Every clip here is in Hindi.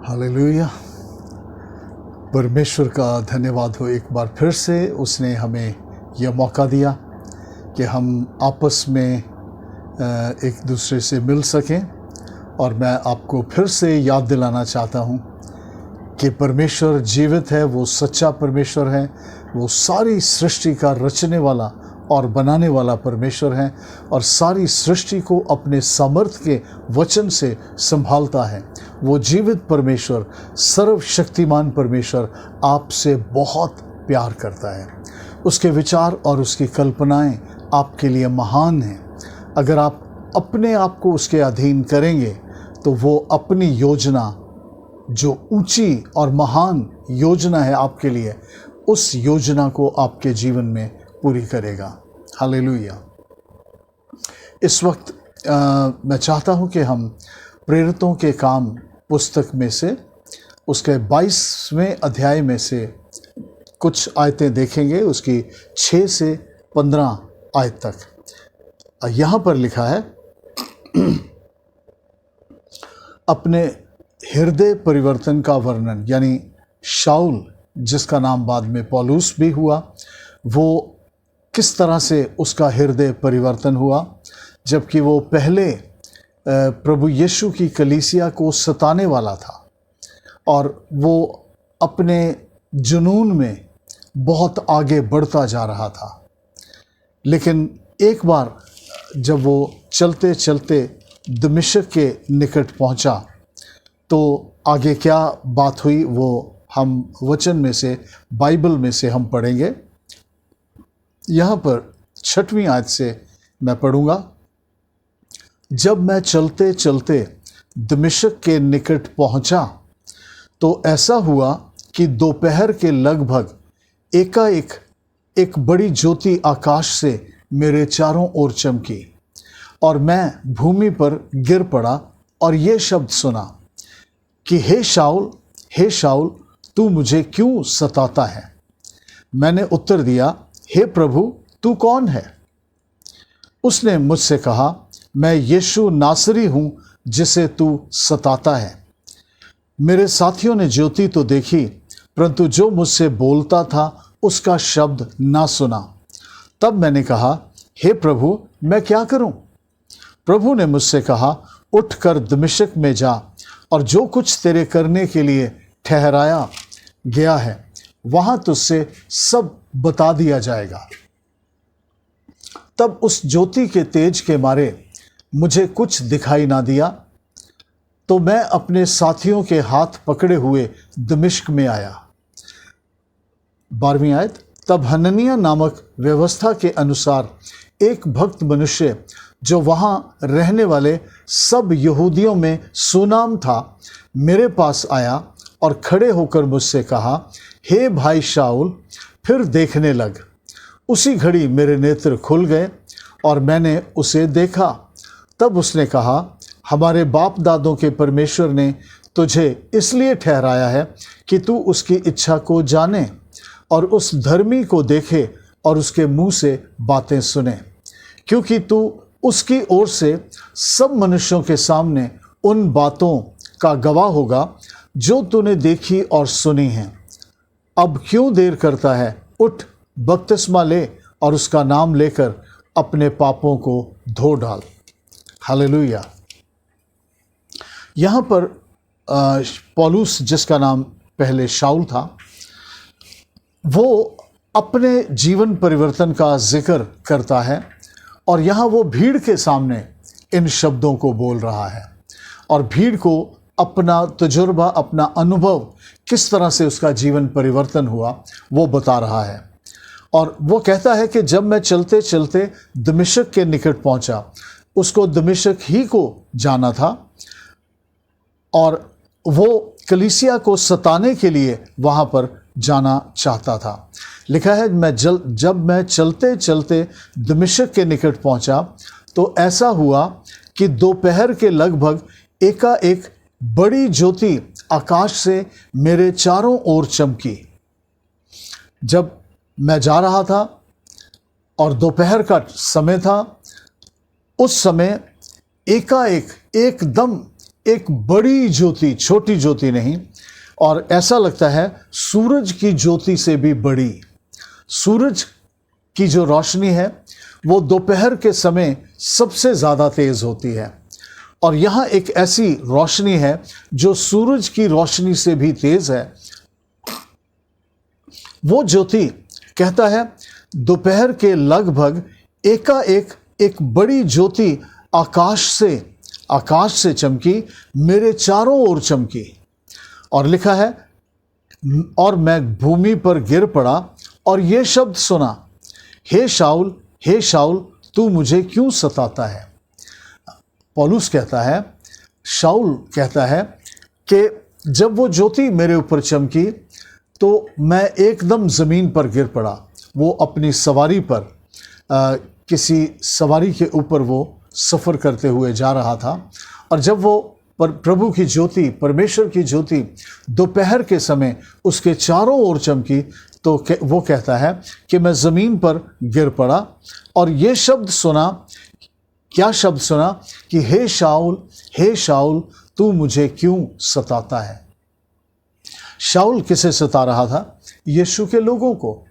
हालेलुया। परमेश्वर का धन्यवाद हो एक बार फिर से उसने हमें यह मौका दिया कि हम आपस में एक दूसरे से मिल सकें। और मैं आपको फिर से याद दिलाना चाहता हूँ कि परमेश्वर जीवित है, वो सच्चा परमेश्वर है, वो सारी सृष्टि का रचने वाला और बनाने वाला परमेश्वर है और सारी सृष्टि को अपने सामर्थ्य के वचन से संभालता है। वो जीवित परमेश्वर, सर्वशक्तिमान परमेश्वर आपसे बहुत प्यार करता है। उसके विचार और उसकी कल्पनाएं आपके लिए महान हैं। अगर आप अपने आप को उसके अधीन करेंगे तो वो अपनी योजना, जो ऊंची और महान योजना है आपके लिए, उस योजना को आपके जीवन में पूरी करेगा। हालेलुया। इस वक्त मैं चाहता हूं कि हम प्रेरितों के काम पुस्तक में से उसके 22वें अध्याय में से कुछ आयतें देखेंगे, उसकी 6 से 15 आयत तक। यहाँ पर लिखा है, अपने हृदय परिवर्तन का वर्णन, यानी शाऊल जिसका नाम बाद में पौलुस भी हुआ, वो किस तरह से उसका हृदय परिवर्तन हुआ जबकि वो पहले प्रभु यीशु की कलीसिया को सताने वाला था और वो अपने जुनून में बहुत आगे बढ़ता जा रहा था। लेकिन एक बार जब वो चलते चलते दमिश्क के निकट पहुंचा तो आगे क्या बात हुई वो हम वचन में से, बाइबल में से हम पढ़ेंगे। यहाँ पर 6वीं आयत से मैं पढ़ूंगा। जब मैं चलते चलते दमिश्क के निकट पहुंचा तो ऐसा हुआ कि दोपहर के लगभग एकाएक एक बड़ी ज्योति आकाश से मेरे चारों ओर चमकी और मैं भूमि पर गिर पड़ा और ये शब्द सुना कि हे शाऊल, तू मुझे क्यों सताता है? मैंने उत्तर दिया, हे प्रभु, तू कौन है? उसने मुझसे कहा, मैं यीशु नासरी हूं जिसे तू सताता है। मेरे साथियों ने ज्योति तो देखी परंतु जो मुझसे बोलता था उसका शब्द ना सुना। तब मैंने कहा, हे प्रभु, मैं क्या करूं? प्रभु ने मुझसे कहा, उठकर दमिश्क में जा और जो कुछ तेरे करने के लिए ठहराया गया है वहां तुझसे सब बता दिया जाएगा। तब उस ज्योति के तेज के मारे मुझे कुछ दिखाई ना दिया तो मैं अपने साथियों के हाथ पकड़े हुए दमिश्क में आया। 12वीं आयत। तब हननिया नामक व्यवस्था के अनुसार एक भक्त मनुष्य जो वहां रहने वाले सब यहूदियों में सुनाम था, मेरे पास आया और खड़े होकर मुझसे कहा, हे भाई शाऊल, फिर देखने लग। उसी घड़ी मेरे नेत्र खुल गए और मैंने उसे देखा। तब उसने कहा, हमारे बाप दादों के परमेश्वर ने तुझे इसलिए ठहराया है कि तू उसकी इच्छा को जाने और उस धर्मी को देखे और उसके मुंह से बातें सुने, क्योंकि तू उसकी ओर से सब मनुष्यों के सामने उन बातों का गवाह होगा जो तूने देखी और सुनी हैं। अब क्यों देर करता है? उठ, बपतिस्मा ले और उसका नाम लेकर अपने पापों को धो डाल। हालेलुया। यहाँ पर पौलुस, जिसका नाम पहले शाऊल था, वो अपने जीवन परिवर्तन का जिक्र करता है और यहाँ वो भीड़ के सामने इन शब्दों को बोल रहा है और भीड़ को अपना तजुर्बा, अपना अनुभव, किस तरह से उसका जीवन परिवर्तन हुआ वो बता रहा है। और वो कहता है कि जब मैं चलते चलते दमिश्क के निकट पहुंचा, उसको दमिश्क ही को जाना था और वो कलीसिया को सताने के लिए वहां पर जाना चाहता था। लिखा है, जब मैं चलते चलते दमिश्क के निकट पहुंचा तो ऐसा हुआ कि दोपहर के लगभग एकाएक बड़ी ज्योति आकाश से मेरे चारों ओर चमकी। जब मैं जा रहा था और दोपहर का समय था, उस समय एकाएक एकदम एक बड़ी ज्योति, छोटी ज्योति नहीं, और ऐसा लगता है सूरज की ज्योति से भी बड़ी। सूरज की जो रोशनी है वो दोपहर के समय सबसे ज़्यादा तेज होती है, और यहाँ एक ऐसी रोशनी है जो सूरज की रोशनी से भी तेज है। वो ज्योति, कहता है, दोपहर के लगभग एकाएक एक बड़ी ज्योति आकाश से चमकी, मेरे चारों ओर चमकी। और लिखा है, और मैं भूमि पर गिर पड़ा और ये शब्द सुना, हे शाऊल, हे शाऊल, तू मुझे क्यों सताता है। पौलुस कहता है, शाऊल कहता है कि जब वो ज्योति मेरे ऊपर चमकी तो मैं एकदम ज़मीन पर गिर पड़ा। वो अपनी सवारी पर किसी सवारी के ऊपर वो सफ़र करते हुए जा रहा था, और जब वो प्रभु की ज्योति, परमेश्वर की ज्योति दोपहर के समय उसके चारों ओर चमकी तो वो कहता है कि मैं ज़मीन पर गिर पड़ा और ये शब्द सुना। क्या शब्द सुना? कि हे शाऊल, हे शाऊल, तू मुझे क्यों सताता है। शाऊल किसे सता रहा था? यीशु के लोगों को।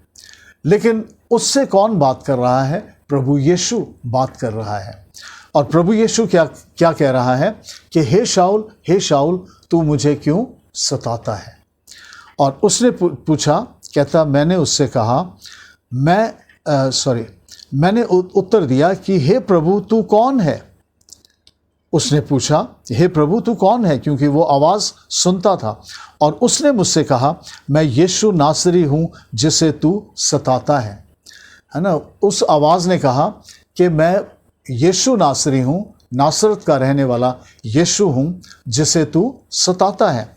लेकिन उससे कौन बात कर रहा है? प्रभु यीशु बात कर रहा है। और प्रभु यीशु क्या कह रहा है? कि हे शाऊल, हे शाऊल, तू मुझे क्यों सताता है। और उसने पूछा, कहता, मैंने उससे कहा, मैंने उत्तर दिया कि हे प्रभु, तू कौन है? उसने पूछा, हे प्रभु, तू कौन है? क्योंकि वो आवाज़ सुनता था। और उसने मुझसे कहा, मैं यीशु नासरी हूँ जिसे तू सताता है ना। उस आवाज़ ने कहा कि मैं यीशु नासरी हूँ, नासरत का रहने वाला यीशु हूँ जिसे तू सताता है।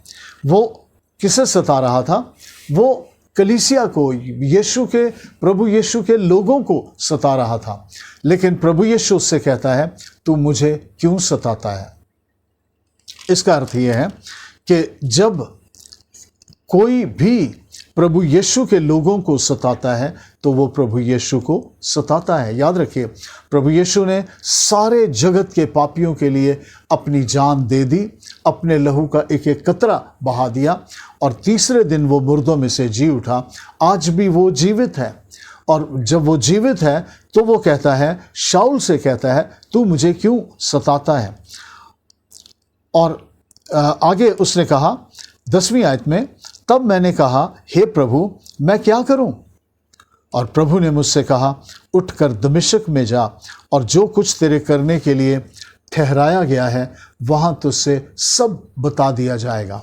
वो किसे सता रहा था? वो कलीसिया को, प्रभु यीशु के लोगों को सता रहा था। लेकिन प्रभु यीशु उससे कहता है, तू मुझे क्यों सताता है। इसका अर्थ यह है कि जब कोई भी प्रभु यीशु के लोगों को सताता है तो वो प्रभु यीशु को सताता है। याद रखिए, प्रभु यीशु ने सारे जगत के पापियों के लिए अपनी जान दे दी, अपने लहू का एक एक कतरा बहा दिया, और तीसरे दिन वो मुर्दों में से जी उठा। आज भी वो जीवित है, और जब वो जीवित है तो वो कहता है, शाऊल से कहता है, तू मुझे क्यों सताता है। और आगे उसने कहा 10वीं आयत में, तब मैंने कहा, हे प्रभु, मैं क्या करूं? और प्रभु ने मुझसे कहा, उठकर दमिश्क में जा, और जो कुछ तेरे करने के लिए ठहराया गया है वहां तुझसे सब बता दिया जाएगा।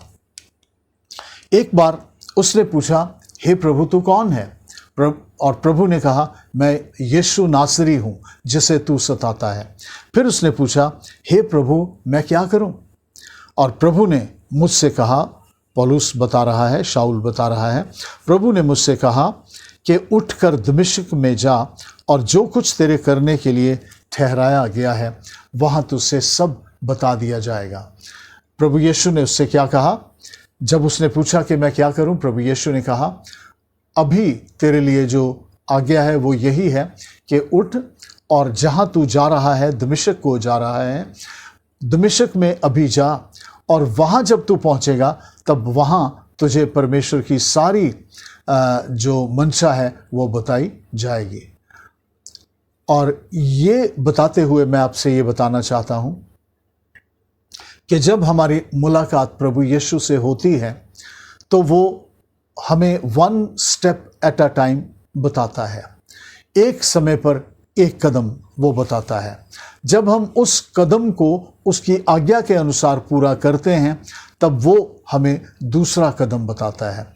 एक बार उसने पूछा, हे प्रभु, तू कौन है? और प्रभु ने कहा, मैं यीशु नासरी हूं जिसे तू सताता है। फिर उसने पूछा, हे प्रभु, मैं क्या करूं? और प्रभु ने मुझसे कहा, पौलुस बता रहा है, शाऊल बता रहा है, प्रभु ने मुझसे कहा कि उठकर दमिश्क में जा, और जो कुछ तेरे करने के लिए ठहराया गया है वहाँ तुझसे सब बता दिया जाएगा। प्रभु यीशु ने उससे क्या कहा? जब उसने पूछा कि मैं क्या करूं, प्रभु यीशु ने कहा, अभी तेरे लिए जो आज्ञा है वो यही है कि उठ, और जहाँ तू जा रहा है, दमिश्क को जा रहा है, दमिश्क में अभी जा, और वहाँ जब तू पहुँचेगा तब वहाँ तुझे परमेश्वर की सारी जो मंशा है वो बताई जाएगी। और ये बताते हुए मैं आपसे ये बताना चाहता हूँ कि जब हमारी मुलाकात प्रभु यीशु से होती है तो वो हमें 1 स्टेप एट अ टाइम बताता है, एक समय पर एक कदम वो बताता है। जब हम उस कदम को उसकी आज्ञा के अनुसार पूरा करते हैं तब वो हमें दूसरा कदम बताता है,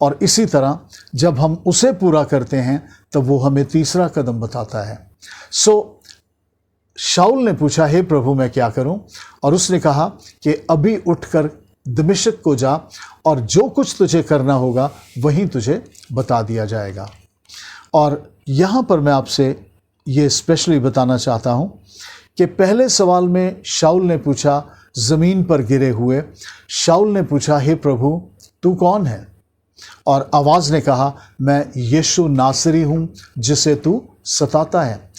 और इसी तरह जब हम उसे पूरा करते हैं तब वो हमें तीसरा कदम बताता है। शाऊल ने पूछा, हे प्रभु, मैं क्या करूं? और उसने कहा कि अभी उठकर दमिश्क को जा, और जो कुछ तुझे करना होगा वहीं तुझे बता दिया जाएगा। और यहाँ पर मैं आपसे ये स्पेशली बताना चाहता हूँ कि पहले सवाल में शाऊल ने पूछा, ज़मीन पर गिरे हुए, शाऊल ने पूछा, हे प्रभु, तू कौन है? और आवाज़ ने कहा, मैं यीशु नासरी हूँ जिसे तू सताता है।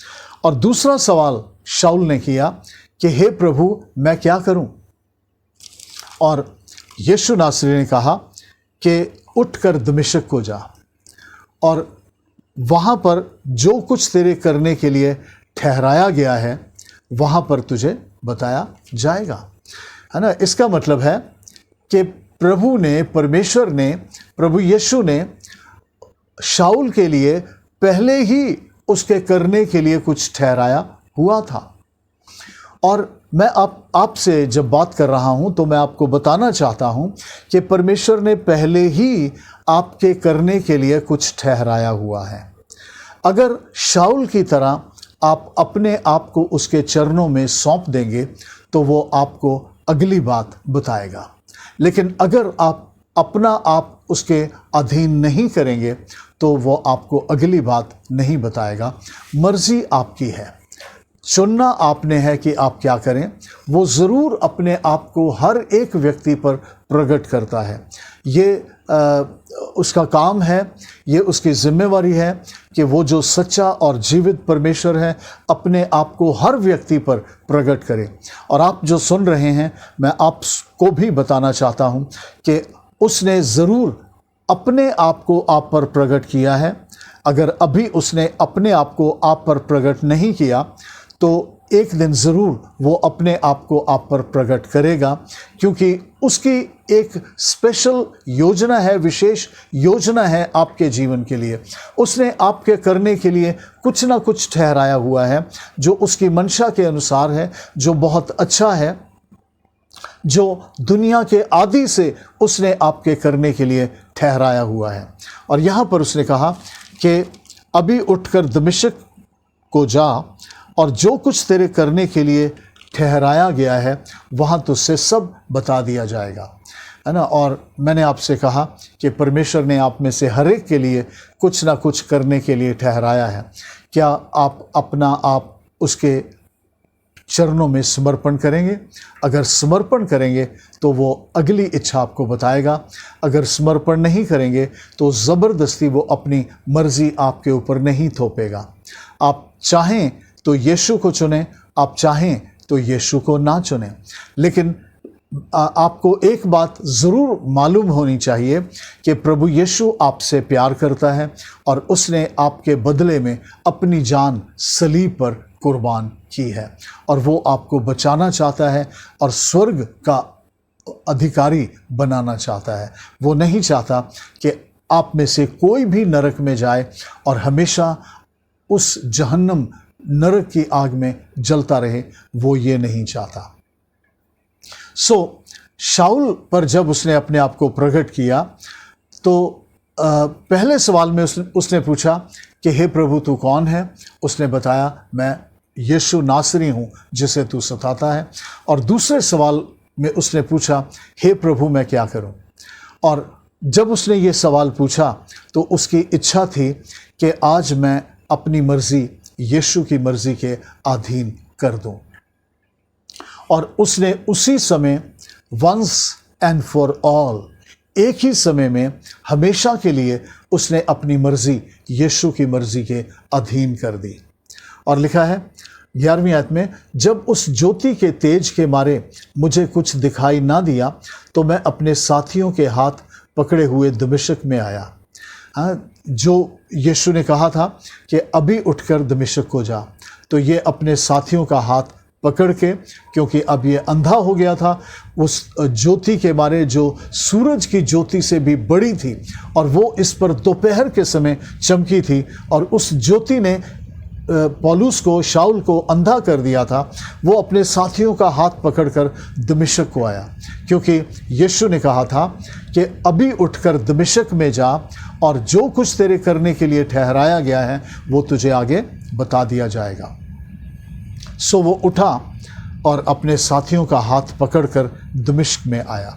और दूसरा सवाल शाऊल ने किया कि हे प्रभु, मैं क्या करूं? और यीशु नासरी ने कहा कि उठकर दमिश्क को जा और वहाँ पर जो कुछ तेरे करने के लिए ठहराया गया है वहाँ पर तुझे बताया जाएगा। है ना। इसका मतलब है कि प्रभु ने, परमेश्वर ने, प्रभु यीशु ने शाऊल के लिए पहले ही उसके करने के लिए कुछ ठहराया हुआ था। और मैं आपसे जब बात कर रहा हूं तो मैं आपको बताना चाहता हूं कि परमेश्वर ने पहले ही आपके करने के लिए कुछ ठहराया हुआ है। अगर शाऊल की तरह आप अपने आप को उसके चरणों में सौंप देंगे तो वो आपको अगली बात बताएगा। लेकिन अगर आप अपना आप उसके अधीन नहीं करेंगे तो वो आपको अगली बात नहीं बताएगा। मर्जी आपकी है, चुनना आपने है कि आप क्या करें। वो ज़रूर अपने आप को हर एक व्यक्ति पर प्रकट करता है। ये उसका काम है, ये उसकी जिम्मेवारी है कि वो जो सच्चा और जीवित परमेश्वर है अपने आप को हर व्यक्ति पर प्रकट करे। और आप जो सुन रहे हैं, मैं आपको भी बताना चाहता हूँ कि उसने ज़रूर अपने आप को आप पर प्रकट किया है। अगर अभी उसने अपने आप को आप पर प्रकट नहीं किया तो एक दिन ज़रूर वो अपने आप को आप पर प्रकट करेगा, क्योंकि उसकी एक स्पेशल योजना है, विशेष योजना है आपके जीवन के लिए। उसने आपके करने के लिए कुछ ना कुछ ठहराया हुआ है जो उसकी मंशा के अनुसार है, जो बहुत अच्छा है, जो दुनिया के आदि से उसने आपके करने के लिए ठहराया हुआ है। और यहाँ पर उसने कहा कि अभी उठकर दमिश्क को जा और जो कुछ तेरे करने के लिए ठहराया गया है वहाँ तुझसे सब बता दिया जाएगा। है ना। और मैंने आपसे कहा कि परमेश्वर ने आप में से हर एक के लिए कुछ ना कुछ करने के लिए ठहराया है। क्या आप अपना आप उसके चरणों में समर्पण करेंगे? अगर समर्पण करेंगे तो वो अगली इच्छा आपको बताएगा। अगर समर्पण नहीं करेंगे तो ज़बरदस्ती वो अपनी मर्ज़ी आपके ऊपर नहीं थोपेगा। आप चाहें तो यीशु को चुनें, आप चाहें तो यीशु को ना चुनें, लेकिन आपको एक बात ज़रूर मालूम होनी चाहिए कि प्रभु यीशु आपसे प्यार करता है और उसने आपके बदले में अपनी जान सलीब पर कुर्बान की है और वो आपको बचाना चाहता है और स्वर्ग का अधिकारी बनाना चाहता है। वो नहीं चाहता कि आप में से कोई भी नरक में जाए और हमेशा उस जहन्नम नरक की आग में जलता रहे। वो ये नहीं चाहता। शाऊल पर जब उसने अपने आप को प्रकट किया तो पहले सवाल में उसने पूछा कि हे प्रभु तू कौन है? उसने बताया मैं यीशु नासरी हूँ जिसे तू सताता है। और दूसरे सवाल में उसने पूछा हे प्रभु मैं क्या करूँ? और जब उसने ये सवाल पूछा तो उसकी इच्छा थी कि आज मैं अपनी मर्ज़ी यीशु की मर्ज़ी के अधीन कर दूँ। और उसने उसी समय वंस एंड फॉर ऑल, एक ही समय में हमेशा के लिए उसने अपनी मर्ज़ी यीशु की मर्ज़ी के अधीन कर दी। और लिखा है 11वीं आयत में, जब उस ज्योति के तेज के मारे मुझे कुछ दिखाई ना दिया तो मैं अपने साथियों के हाथ पकड़े हुए दमिश्क में आया। जो यीशु ने कहा था कि अभी उठकर दमिश्क को जा, तो ये अपने साथियों का हाथ पकड़ के, क्योंकि अब ये अंधा हो गया था, उस ज्योति के मारे जो सूरज की ज्योति से भी बड़ी थी और वो इस पर दोपहर के समय चमकी थी, और उस ज्योति ने पौलुस को, शाऊल को अंधा कर दिया था। वो अपने साथियों का हाथ पकड़कर दमिश्क को आया, क्योंकि यीशु ने कहा था कि अभी उठकर दमिश्क में जा और जो कुछ तेरे करने के लिए ठहराया गया है वो तुझे आगे बता दिया जाएगा। वो उठा और अपने साथियों का हाथ पकड़कर दमिश्क में आया।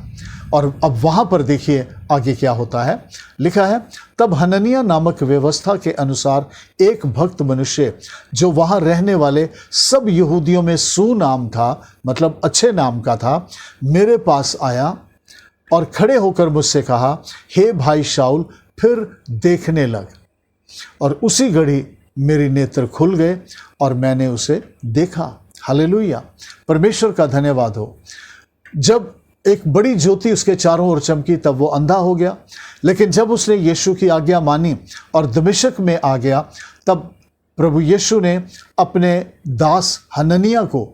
और अब वहाँ पर देखिए आगे क्या होता है। लिखा है, तब हननिया नामक व्यवस्था के अनुसार एक भक्त मनुष्य जो वहाँ रहने वाले सब यहूदियों में सुनाम था, मतलब अच्छे नाम का था, मेरे पास आया और खड़े होकर मुझसे कहा, हे भाई शाऊल फिर देखने लग। और उसी घड़ी मेरे नेत्र खुल गए और मैंने उसे देखा। हालेलुया, परमेश्वर का धन्यवाद हो। जब एक बड़ी ज्योति उसके चारों ओर चमकी, तब वो अंधा हो गया। लेकिन जब उसने यीशु की आज्ञा मानी और दमिश्क में आ गया, तब प्रभु यीशु ने अपने दास हननिया को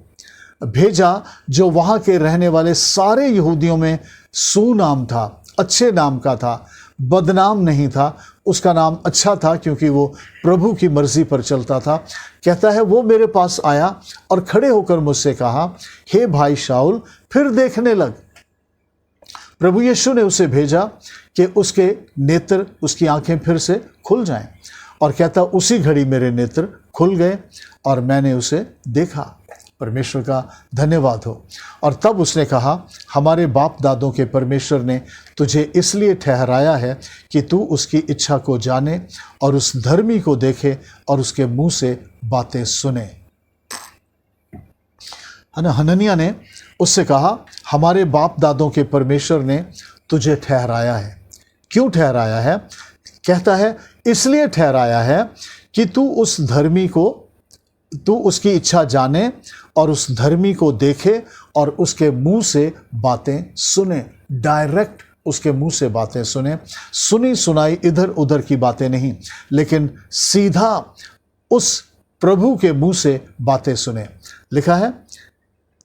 भेजा, जो वहाँ के रहने वाले सारे यहूदियों में सुनाम था, अच्छे नाम का था, बदनाम नहीं था। उसका नाम अच्छा था क्योंकि वो प्रभु की मर्जी पर चलता था। कहता है, वो मेरे पास आया और खड़े होकर मुझसे कहा, हे भाई शाऊल, फिर देखने लग। प्रभु यीशु ने उसे भेजा कि उसके नेत्र, उसकी आंखें फिर से खुल जाएं। और कहता, उसी घड़ी मेरे नेत्र खुल गए और मैंने उसे देखा। परमेश्वर का धन्यवाद हो। और तब उसने कहा, हमारे बाप दादों के परमेश्वर ने तुझे इसलिए ठहराया है कि तू उसकी इच्छा को जाने और उस धर्मी को देखे और उसके मुंह से बातें सुने। है ना, हननिया ने उससे कहा, हमारे बाप दादों के परमेश्वर ने तुझे ठहराया है। क्यों ठहराया है? कहता है, इसलिए ठहराया है कि तू उसकी इच्छा जाने और उस धर्मी को देखे और उसके मुंह से बातें सुने। डायरेक्ट उसके मुंह से बातें सुने, सुनी सुनाई इधर उधर की बातें नहीं, लेकिन सीधा उस प्रभु के मुंह से बातें सुने। लिखा है,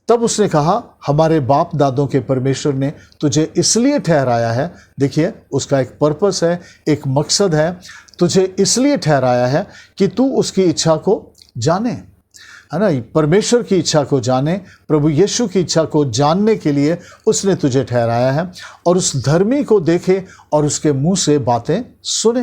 तब उसने कहा, हमारे बाप दादों के परमेश्वर ने तुझे इसलिए ठहराया है। देखिए, उसका एक पर्पस है, एक मकसद है। तुझे इसलिए ठहराया है कि तू उसकी इच्छा को जाने, है ना, परमेश्वर की इच्छा को जाने, प्रभु यीशु की इच्छा को जानने के लिए उसने तुझे ठहराया है। और उस धर्मी को देखे और उसके मुंह से बातें सुने,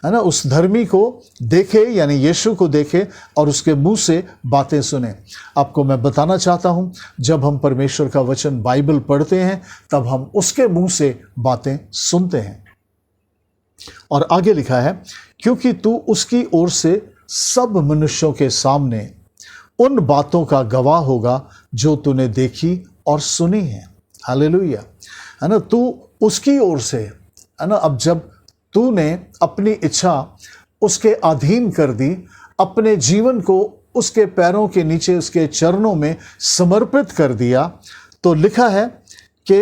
है ना, उस धर्मी को देखे यानी यीशु को देखे और उसके मुंह से बातें सुने। आपको मैं बताना चाहता हूं, जब हम परमेश्वर का वचन बाइबल पढ़ते हैं, तब हम उसके मुंह से बातें सुनते हैं। और आगे लिखा है, क्योंकि तू उसकी ओर से सब मनुष्यों के सामने उन बातों का गवाह होगा जो तूने देखी और सुनी है। हालेलुया, है ना, तू उसकी ओर से, है ना। अब जब तूने अपनी इच्छा उसके अधीन कर दी, अपने जीवन को उसके पैरों के नीचे, उसके चरणों में समर्पित कर दिया, तो लिखा है कि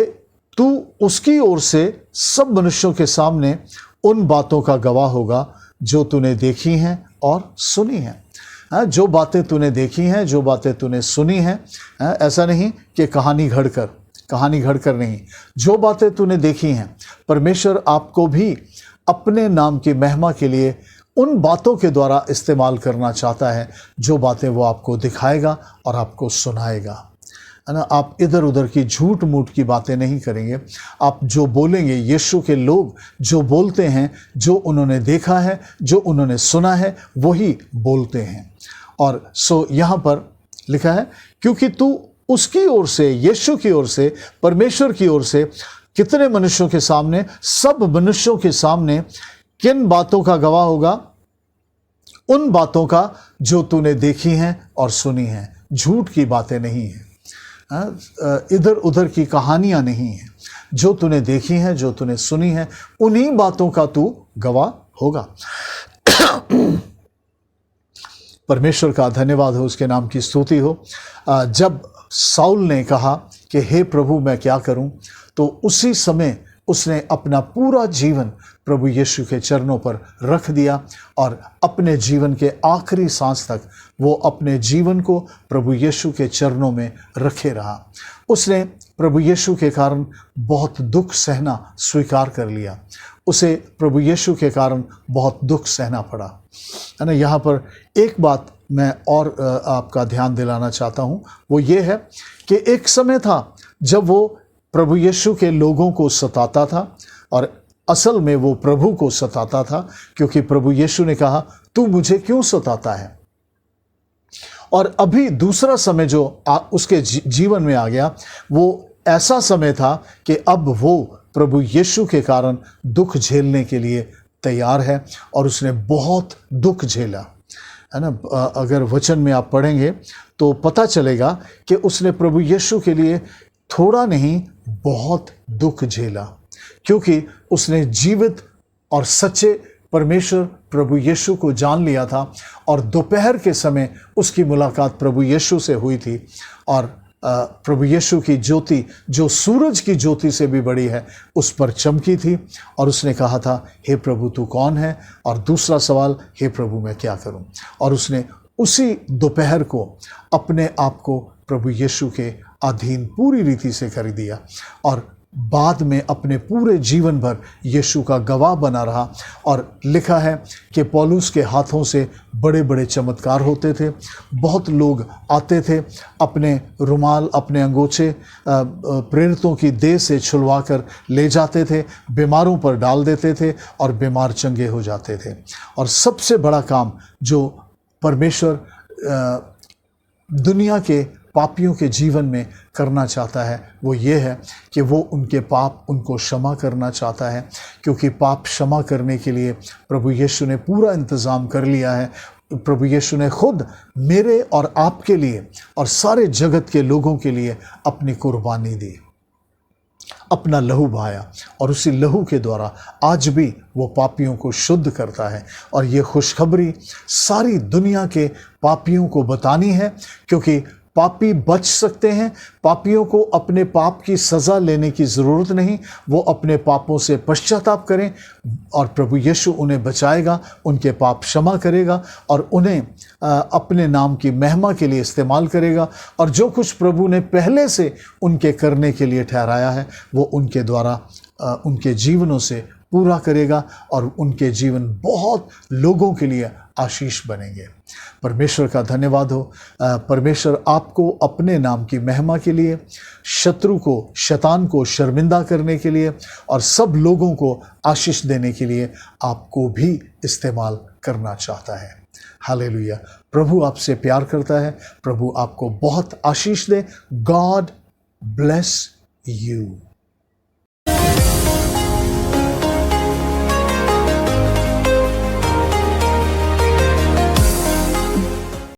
तू उसकी ओर से सब मनुष्यों के सामने उन बातों का गवाह होगा जो तूने देखी हैं और सुनी हैं। जो बातें तूने देखी हैं, जो बातें तूने सुनी हैं, ऐसा नहीं कि कहानी घड़कर नहीं, जो बातें तूने देखी हैं, परमेश्वर आपको भी अपने नाम की महिमा के लिए उन बातों के द्वारा इस्तेमाल करना चाहता है, जो बातें वो आपको दिखाएगा और आपको सुनाएगा, है ना। आप इधर उधर की झूठ मूठ की बातें नहीं करेंगे। आप जो बोलेंगे, यीशु के लोग जो बोलते हैं, जो उन्होंने देखा है, जो उन्होंने सुना है, वही बोलते हैं। और सो यहाँ पर लिखा है, क्योंकि तू उसकी ओर से, यीशु की ओर से, परमेश्वर की ओर से कितने मनुष्यों के सामने, सब मनुष्यों के सामने किन बातों का गवाह होगा? उन बातों का जो तूने देखी हैं और सुनी हैं। झूठ की बातें नहीं हैं, इधर उधर की कहानियां नहीं हैं। जो तूने देखी हैं, जो तूने सुनी है, उन्हीं बातों का तू गवाह होगा। परमेश्वर का धन्यवाद हो, उसके नाम की स्तुति हो। जब साउल ने कहा कि हे प्रभु मैं क्या करूं, तो उसी समय उसने अपना पूरा जीवन प्रभु यीशु के चरणों पर रख दिया और अपने जीवन के आखिरी सांस तक वो अपने जीवन को प्रभु यीशु के चरणों में रखे रहा। उसने प्रभु यीशु के कारण बहुत दुख सहना स्वीकार कर लिया। उसे प्रभु यीशु के कारण बहुत दुख सहना पड़ा, है ना। यहाँ पर एक बात मैं और आपका ध्यान दिलाना चाहता हूँ, वो ये है कि एक समय था जब वो प्रभु यीशु के लोगों को सताता था, और असल में वो प्रभु को सताता था, क्योंकि प्रभु यीशु ने कहा, तू मुझे क्यों सताता है। और अभी दूसरा समय जो उसके जीवन में आ गया, वो ऐसा समय था कि अब वो प्रभु यीशु के कारण दुख झेलने के लिए तैयार है, और उसने बहुत दुख झेला, है ना। अगर वचन में आप पढ़ेंगे तो पता चलेगा कि उसने प्रभु यीशु के लिए थोड़ा नहीं, बहुत दुख झेला, क्योंकि उसने जीवित और सच्चे परमेश्वर प्रभु यीशु को जान लिया था। और दोपहर के समय उसकी मुलाकात प्रभु यीशु से हुई थी, और प्रभु यीशु की ज्योति जो सूरज की ज्योति से भी बड़ी है उस पर चमकी थी और उसने कहा था, हे प्रभु तू कौन है? और दूसरा सवाल, हे प्रभु मैं क्या करूं? और उसने उसी दोपहर को अपने आप को प्रभु यीशु के अधीन पूरी रीति से कर दिया और बाद में अपने पूरे जीवन भर यीशु का गवाह बना रहा। और लिखा है कि पौलुस के हाथों से बड़े बड़े चमत्कार होते थे। बहुत लोग आते थे, अपने रुमाल, अपने अंगोछे प्रेरितों की देह से छुलवा कर ले जाते थे, बीमारों पर डाल देते थे और बीमार चंगे हो जाते थे। और सबसे बड़ा काम जो परमेश्वर दुनिया के पापियों के जीवन में करना चाहता है वो ये है कि वो उनके पाप उनको क्षमा करना चाहता है, क्योंकि पाप क्षमा करने के लिए प्रभु यीशु ने पूरा इंतज़ाम कर लिया है। प्रभु यीशु ने खुद मेरे और आपके लिए और सारे जगत के लोगों के लिए अपनी कुर्बानी दी, अपना लहू बहाया और उसी लहू के द्वारा आज भी वो पापियों को शुद्ध करता है। और ये खुशखबरी सारी दुनिया के पापियों को बतानी है, क्योंकि पापी बच सकते हैं। पापियों को अपने पाप की सज़ा लेने की ज़रूरत नहीं, वो अपने पापों से पश्चाताप करें और प्रभु यीशु उन्हें बचाएगा, उनके पाप क्षमा करेगा और उन्हें अपने नाम की महिमा के लिए इस्तेमाल करेगा। और जो कुछ प्रभु ने पहले से उनके करने के लिए ठहराया है वो उनके द्वारा उनके जीवनों से पूरा करेगा और उनके जीवन बहुत लोगों के लिए आशीष बनेंगे। परमेश्वर का धन्यवाद हो। परमेश्वर आपको अपने नाम की महिमा के लिए, शत्रु को, शैतान को शर्मिंदा करने के लिए और सब लोगों को आशीष देने के लिए आपको भी इस्तेमाल करना चाहता है। हालेलुया। प्रभु आपसे प्यार करता है। प्रभु आपको बहुत आशीष दे। God bless you.